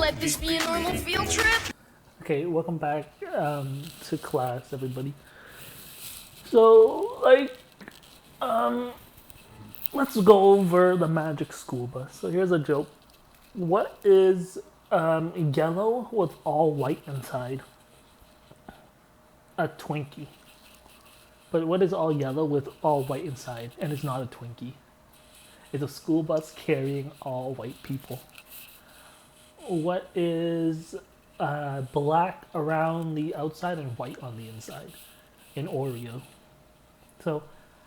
let this be a normal field trip? Okay, welcome back to class, everybody. So, let's go over the magic school bus. So here's a joke. What is yellow with all white inside? A Twinkie. But what is all yellow with all white inside? And it's not a Twinkie. It's a school bus carrying all white people. What is black around the outside and white on the inside? An Oreo. So,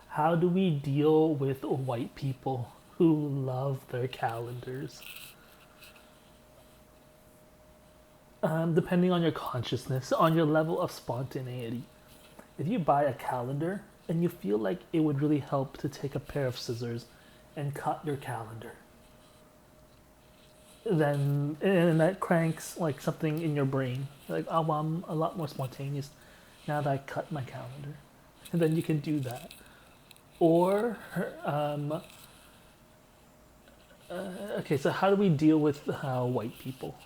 how do we deal with white people who love their calendars? Depending on your consciousness, on your level of spontaneity. If you buy a calendar and you feel like it would really help to take a pair of scissors and cut your calendar, then and that cranks like something in your brain, like, oh, well, I'm a lot more spontaneous now that I cut my calendar, and then you can do that. Or okay, so how do we deal with white people?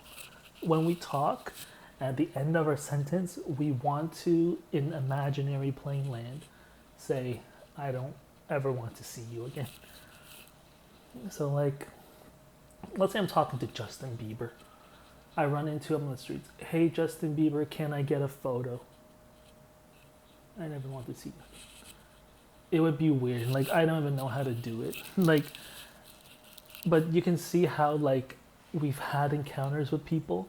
When we talk, at the end of our sentence, we want to, in imaginary plain land, say, I don't ever want to see you again. So, like, let's say I'm talking to Justin Bieber. I run into him on the streets. Hey, Justin Bieber, can I get a photo? I never want to see you. It would be weird. Like, I don't even know how to do it. Like, but you can see how, like, we've had encounters with people,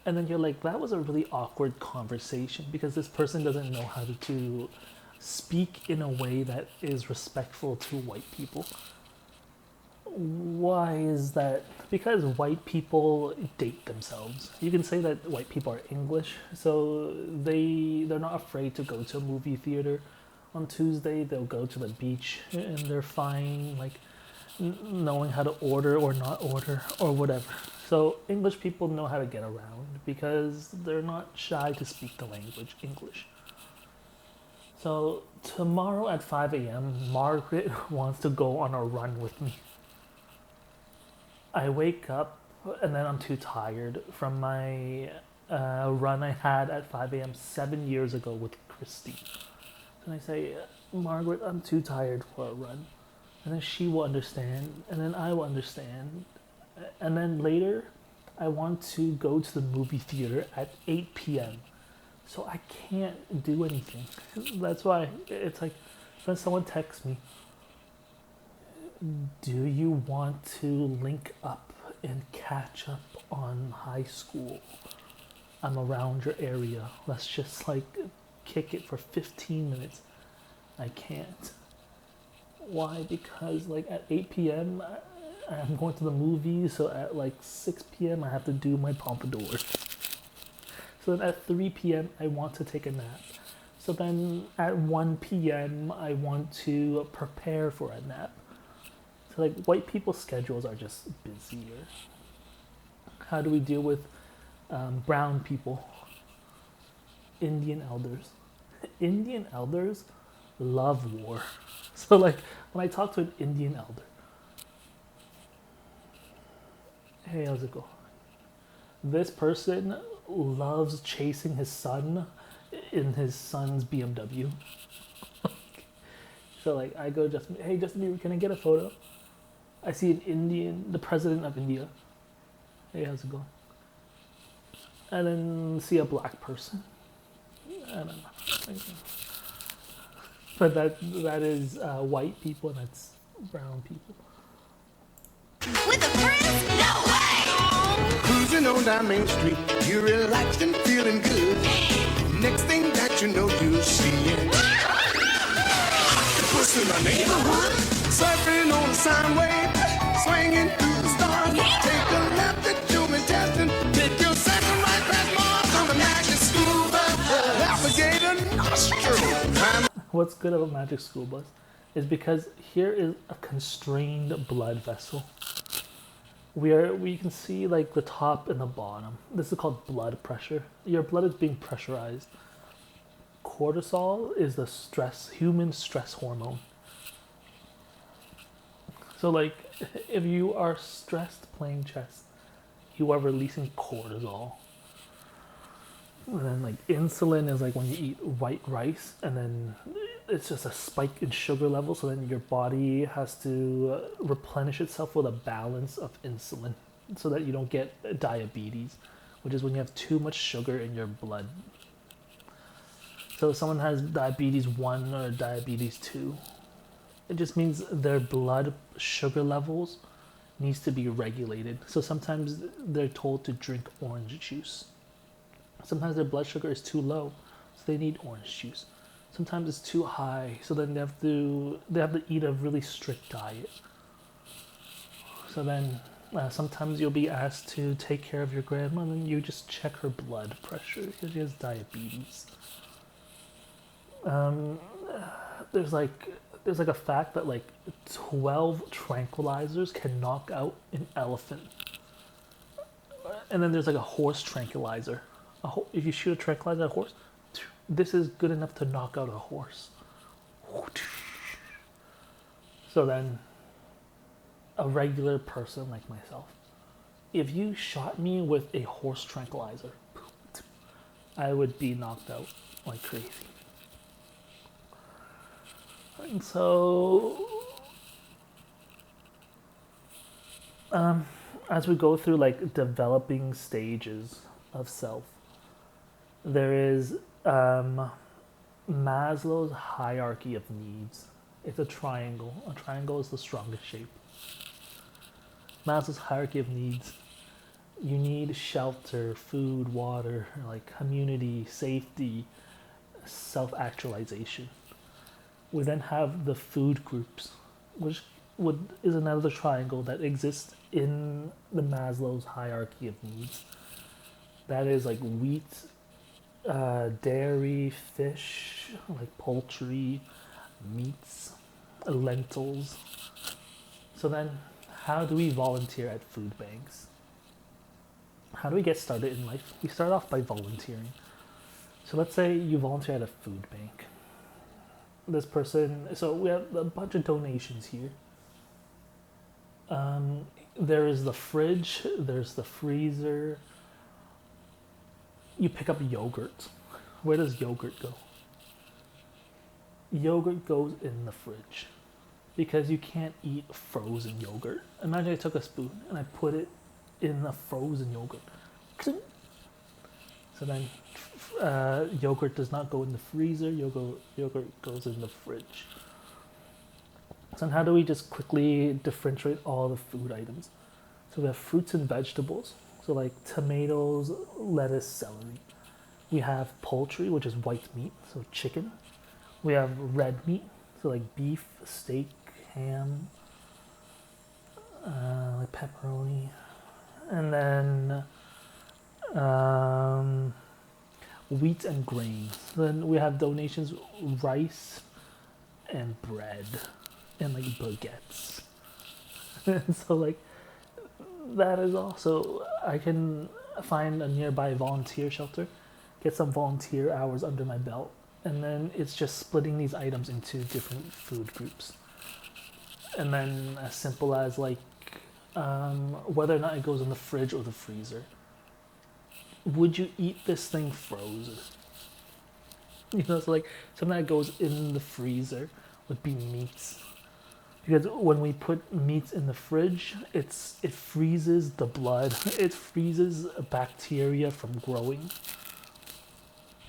and then you're like, that was a really awkward conversation because this person doesn't know how to speak in a way that is respectful to white people. Why is that? Because white people date themselves. You can say that white people are English, so they're not afraid to go to a movie theater on Tuesday. They'll go to the beach and they're fine, like, knowing how to order or not order or whatever. So English people know how to get around because they're not shy to speak the language English. So tomorrow at 5 a.m., Margaret wants to go on a run with me. I wake up and then I'm too tired from my run I had at 5 a.m. 7 years ago with Christy. And I say, Margaret, I'm too tired for a run. And then she will understand, and then I will understand. And then later, I want to go to the movie theater at 8 p.m. So I can't do anything. That's why it's like, when someone texts me, do you want to link up and catch up on high school? I'm around your area. Let's just like kick it for 15 minutes. I can't. Why? Because like at 8 p.m. I'm going to the movies, so at like 6 p.m. I have to do my pompadour. So then at 3 p.m. I want to take a nap. So then at 1 p.m. I want to prepare for a nap. So like white people's schedules are just busier. How do we deal with brown people? Indian elders. Indian elders love war. So like when I talk to an Indian elder, hey, how's it going? This person loves chasing his son in his son's BMW. So like I go, Justin, hey Justin Bieber, can I get a photo? I see an Indian, the president of India. Hey, how's it going? And then see a black person. I don't know. But that is white people and that's brown people. With a Fritz? No way! Cruising on down Main Street, you're relaxed and feeling good. Next thing that you know, you see it. Octopus in the neighborhood, surfing on the sine wave, swinging through the stars. Take a left at human testing, take your second right past Mars on the magic school bus. Alligator nostril. What's good about Magic School Bus is because here is a constrained blood vessel. We can see like the top and the bottom. This is called blood pressure. Your blood is being pressurized. Cortisol is the human stress hormone. So like if you are stressed playing chess, you are releasing cortisol. And then like insulin is like when you eat white rice, and then it's just a spike in sugar level, so then your body has to replenish itself with a balance of insulin so that you don't get diabetes, which is when you have too much sugar in your blood. So if someone has diabetes 1 or diabetes 2, it just means their blood sugar levels needs to be regulated. So sometimes they're told to drink orange juice. Sometimes their blood sugar is too low, so they need orange juice. Sometimes it's too high, so then they have to eat a really strict diet. So then sometimes you'll be asked to take care of your grandma, and then you just check her blood pressure because she has diabetes. There's like a fact that like 12 tranquilizers can knock out an elephant, and then there's like a horse tranquilizer. If you shoot a tranquilizer at a horse, this is good enough to knock out a horse. So then, a regular person like myself, if you shot me with a horse tranquilizer, I would be knocked out like crazy. And so, as we go through like developing stages of self, there is Maslow's hierarchy of needs. It's a triangle. A triangle is the strongest shape. Maslow's hierarchy of needs. You need shelter, food, water, like community, safety, self-actualization. We then have the food groups, which is another triangle that exists in the Maslow's hierarchy of needs. That is like wheat, dairy, fish, like poultry, meats, lentils. So then, how do we volunteer at food banks? How do we get started in life? We start off by volunteering. So let's say you volunteer at a food bank. This person, so we have a bunch of donations here. There is the fridge, there's the freezer. You pick up yogurt. Where does yogurt go? Yogurt goes in the fridge because you can't eat frozen yogurt. Imagine I took a spoon and I put it in the frozen yogurt. So then yogurt does not go in the freezer, yogurt goes in the fridge. So how do we just quickly differentiate all the food items? So we have fruits and vegetables. So like tomatoes, lettuce, celery. We have poultry, which is white meat, so chicken. We have red meat, so like beef, steak, ham, like pepperoni. And then wheat and grains. Then we have donations, rice and bread and like baguettes. And so like that is also, I can find a nearby volunteer shelter, get some volunteer hours under my belt, and then it's just splitting these items into different food groups. And then as simple as like whether or not it goes in the fridge or the freezer. Would you eat this thing frozen? You know, so like something that goes in the freezer would be meats. Because when we put meats in the fridge, it freezes the blood. It freezes bacteria from growing.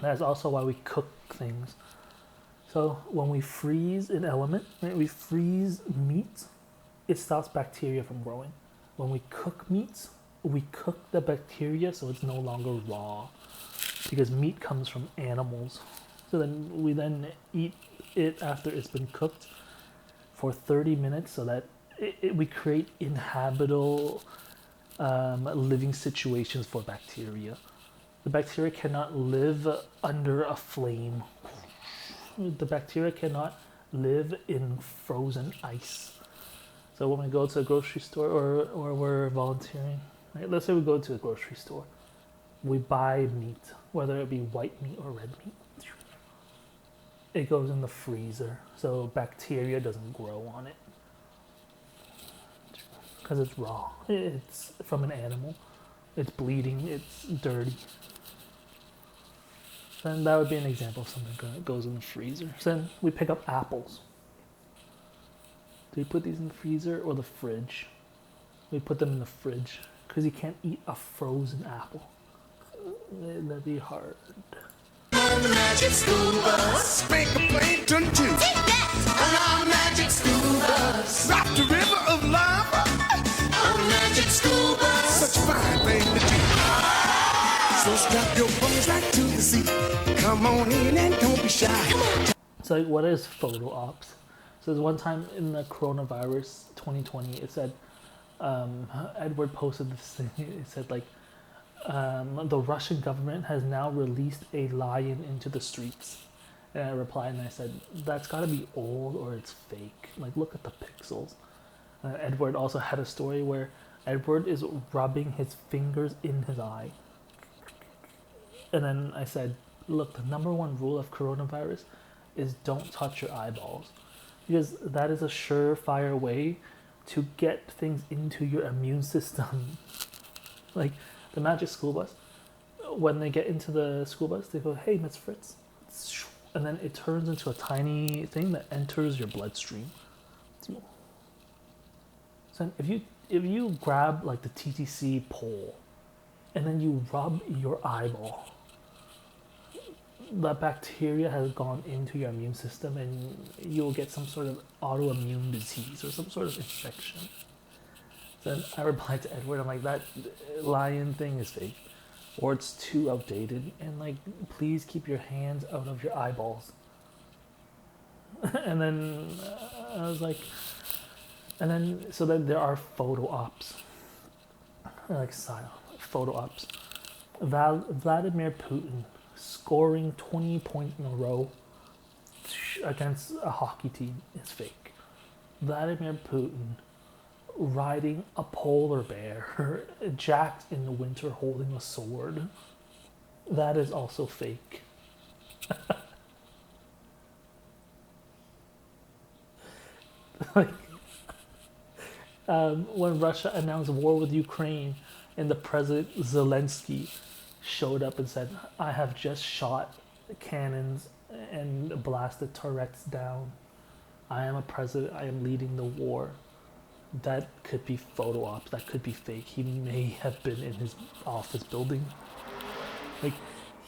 That's also why we cook things. So when we freeze an element, right, we freeze meat, it stops bacteria from growing. When we cook meats, we cook the bacteria so it's no longer raw. Because meat comes from animals. So then we then eat it after it's been cooked for 30 minutes so that we create inhabitable living situations for bacteria. The bacteria cannot live under a flame. The bacteria cannot live in frozen ice. So when we go to a grocery store or we're volunteering, right? Let's say we go to a grocery store, we buy meat, whether it be white meat or red meat. It goes in the freezer, so bacteria doesn't grow on it because it's raw. It's from an animal. It's bleeding, it's dirty. Then that would be an example of something that goes in the freezer. So then we pick up apples. Do we put these in the freezer or the fridge? We put them in the fridge because you can't eat a frozen apple. That'd be hard. On the magic school bus, make a plankton too. Take that! On our magic school bus, drop the river of lava. On the magic school bus, such a fine thing to do. So strap your bones right to the seat. Come on in and don't be shy. So like, what is photo ops? So there's one time in the coronavirus 2020, it said, Edward posted this thing, it said like, the Russian government has now released a lion into the streets. And I replied and I said, that's gotta be old or it's fake. Like, look at the pixels. Edward also had a story where Edward is rubbing his fingers in his eye. And then I said, look, the number one rule of coronavirus is don't touch your eyeballs. Because that is a surefire way to get things into your immune system. Like, the magic school bus, when they get into the school bus, they go, hey, Miss Fritz. And then it turns into a tiny thing that enters your bloodstream. So if you grab like the TTC pole and then you rub your eyeball, that bacteria has gone into your immune system and you'll get some sort of autoimmune disease or some sort of infection. Then I replied to Edward, I'm like, that lion thing is fake, or it's too outdated, and like, please keep your hands out of your eyeballs. And then I was like, and then, so then there are photo ops, like photo ops. Vladimir Putin scoring 20 points in a row against a hockey team is fake. Vladimir Putin riding a polar bear, jacked in the winter holding a sword. That is also fake. Like, when Russia announced war with Ukraine and the President Zelensky showed up and said, I have just shot cannons and blasted turrets down. I am a president, I am leading the war. That could be photo ops, that could be fake. He may have been in his office building. Like,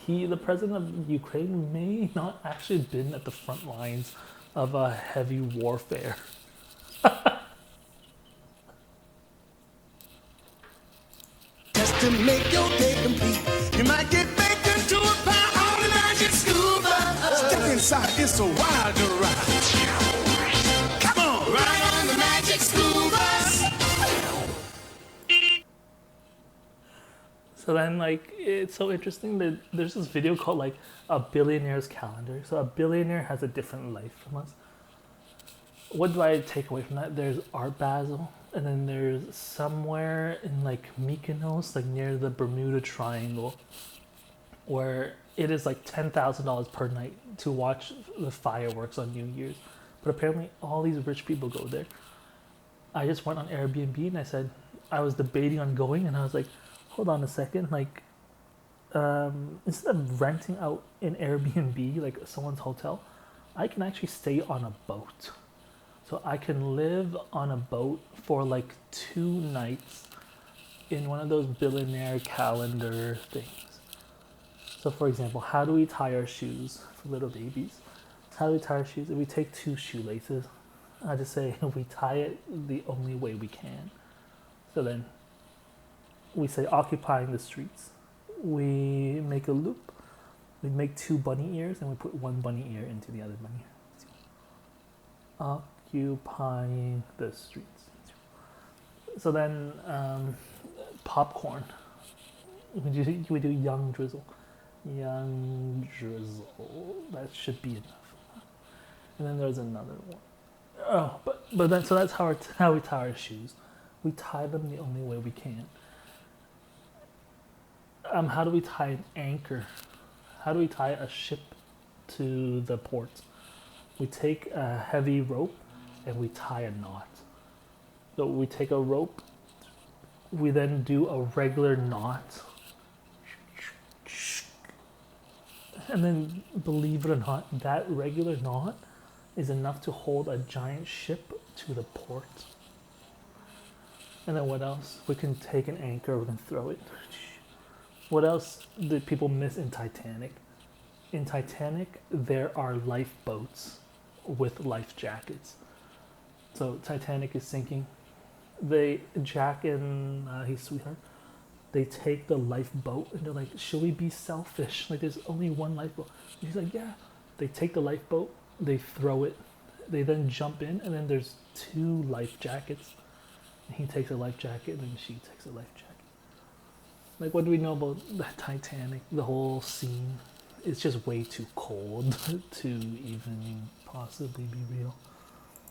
the president of Ukraine may not actually have been at the front lines of a heavy warfare. Just to make your day complete, you might get baked into a pie on the magic school bus. Step inside, it's a wild ride. Come on, ride on the magic school bus. So then, like, it's so interesting that there's this video called, like, A Billionaire's Calendar. So a billionaire has a different life from us. What do I take away from that? There's Art Basel, and then there's somewhere in, like, Mykonos, like, near the Bermuda Triangle, where it is, like, $10,000 per night to watch the fireworks on New Year's. But apparently all these rich people go there. I just went on Airbnb, and I said, I was debating on going, and I was like, hold on a second, like, instead of renting out an Airbnb, like someone's hotel, I can actually stay on a boat. So I can live on a boat for like 2 nights in one of those billionaire calendar things. So for example, how do we tie our shoes for little babies? How do we tie our shoes? If we take 2 shoelaces, I just say we tie it the only way we can. So then we say occupying the streets. We make a loop. We make 2 bunny ears and we put 1 bunny ear into the other bunny ear. Occupying the streets. So then popcorn. We do young drizzle. Young drizzle. That should be enough. And then there's another one. Oh, but then so that's how we tie our shoes. We tie them the only way we can. How do we tie an anchor? How do we tie a ship to the port? We take a heavy rope and we tie a knot. So we take a rope, We then do a regular knot. And then, believe it or not, that regular knot is enough to hold a giant ship to the port. And then what else? We can take an anchor, we can throw it. What else did people miss in Titanic? In Titanic, there are lifeboats with life jackets. So Titanic is sinking. Jack and his sweetheart, they take the lifeboat and they're like, should we be selfish? Like, there's only one lifeboat. And he's like, yeah. They take the lifeboat, they throw it, they then jump in, and then there's 2 life jackets. And he takes a life jacket, and then she takes a life jacket. Like, what do we know about the Titanic? The whole scene is just way too cold to even possibly be real.